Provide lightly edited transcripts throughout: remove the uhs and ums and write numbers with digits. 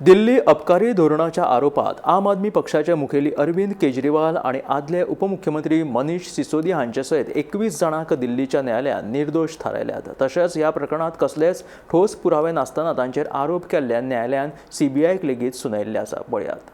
दिल्ली अबकारी धोरणाच्या आरोपात आम आदमी पक्षाचे मुखेली अरविंद केजरीवाल आणि आदले उपमुख्यमंत्री मनीष सिसोदिया हांचे सयत 21 जाणांक दिल्लीच्या न्यायालयात निर्दोष थारायल्यात। तशेंच ह्या प्रकरणात कसलेच ठोस पुरावे नासतना तांचेर आरोप केल्ल्यान न्यायालयान सीबीआयक लेगीत सुनायिल्ले आसा। पळयात।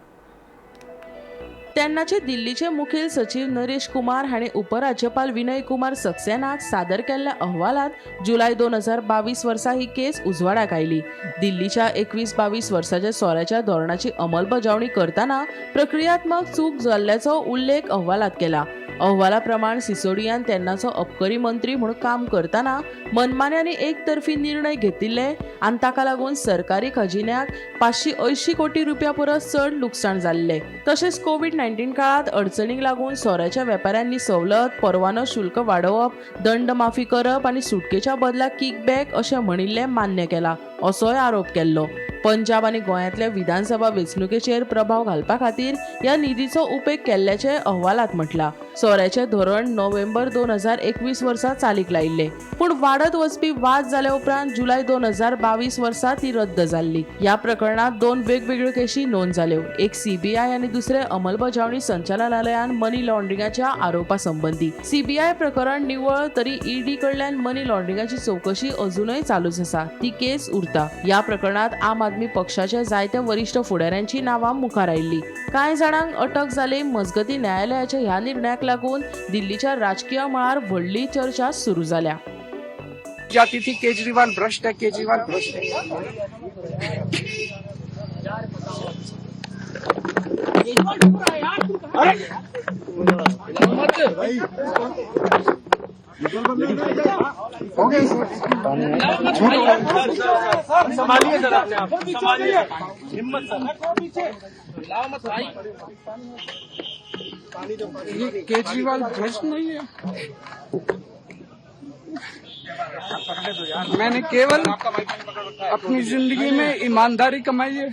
तेन्नाचे दिल्लीचे मुखेल सचिव नरेश कुमार हांणी उपराज्यपाल विनय कुमार सक्सेनाक सादर केल्ल्या अहवालात जुलय 2022 वर्सा ही केस उजवाडाक आयली। दिल्लीच्या 21-22 वर्साच्या सोऱ्याच्या धोरणाची अंमलबजावणी करताना प्रक्रियात्मक चूक जाल्ल्याचो उल्लेख अहवालात केला। अहवाला प्रमाण सिसोडियान तेन्नाचो अबकारी मंत्री म्हणून काम करताना मनमानी आनी एकतर्फी निर्णय घेतिल्ले आनी ताका लागून सरकारी खजिन्याक 580 कोटी रुपया परस चड लुकसाण जाल्ले। तशेंच कोविड-19 काळात अडचणीक लागून सोऱ्याच्या वेपाऱ्यांनी सवलत, परवानो शुल्क वाडोवप, दंड माफी करप आनी सुटकेच्या बदला किकबॅक अशें म्हणिल्लें मान्य केलां असोय आरोप केल्लो। पंजाब आनी गोंयांतल्या विधानसभा वेंचणुकेचेर प्रभाव घालपा खातीर ह्या निधीचो उपेग केल्ल्याचे अहवालात म्हटलां। सोऱ्याचें धोरण नोव्हेंबर 2021 वर्सा चालीक लायिल्लें, पूण वाडत वचपी वाद जाल्या उपरांत जुलय 2022 वर्सा ती रद्द जाल्ली। ह्या प्रकरणात दोन वेगवेगळ्यो केशी नोंद जाल्यो, एक सीबीआय आनी दुसरे अंमलबजावणी संचालनालयान मनी लॉन्ड्रिंगाच्या आरोपा संबंधी। सीबीआय प्रकरण निवळ तरी ईडी कडल्यान मनी लॉन्ड्रिंगाची चौकशी अजूनय चालूच आसा, ती केस उरता। ह्या प्रकरणात आम आदमी पक्षाच्या जायत्या वरिष्ठ फुडाऱ्यांची नावां मुखार आयिल्ली। कांय जाणांक अटक जाली। मजगती न्यायालयाच्या ह्या निर्णयाक लागून दिल्लीच्या राजकीय मळार व्हडली चर्चा सुरू जाल्या। जाती थी केजरीवाल भ्रष्ट है, केजरीवाल भ्रष्ट है। संभालिए सर, अपने आप संभालिए, हिम्मत ये केजरीवाल भ्रष्ट नहीं है। मैंने केवल अपनी जिंदगी में ईमानदारी कमाई है।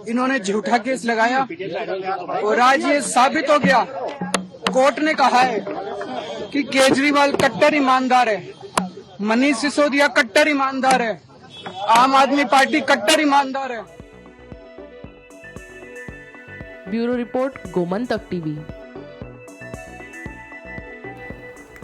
इन्होंने झूठा केस लगाया और आज ये साबित हो गया। कोर्ट ने कहा है कि केजरीवाल कट्टर ईमानदार है, मनीष सिसोदिया कट्टर ईमानदार है, आम आदमी पार्टी कट्टर ईमानदार है। Bureau report, Gomantak TV.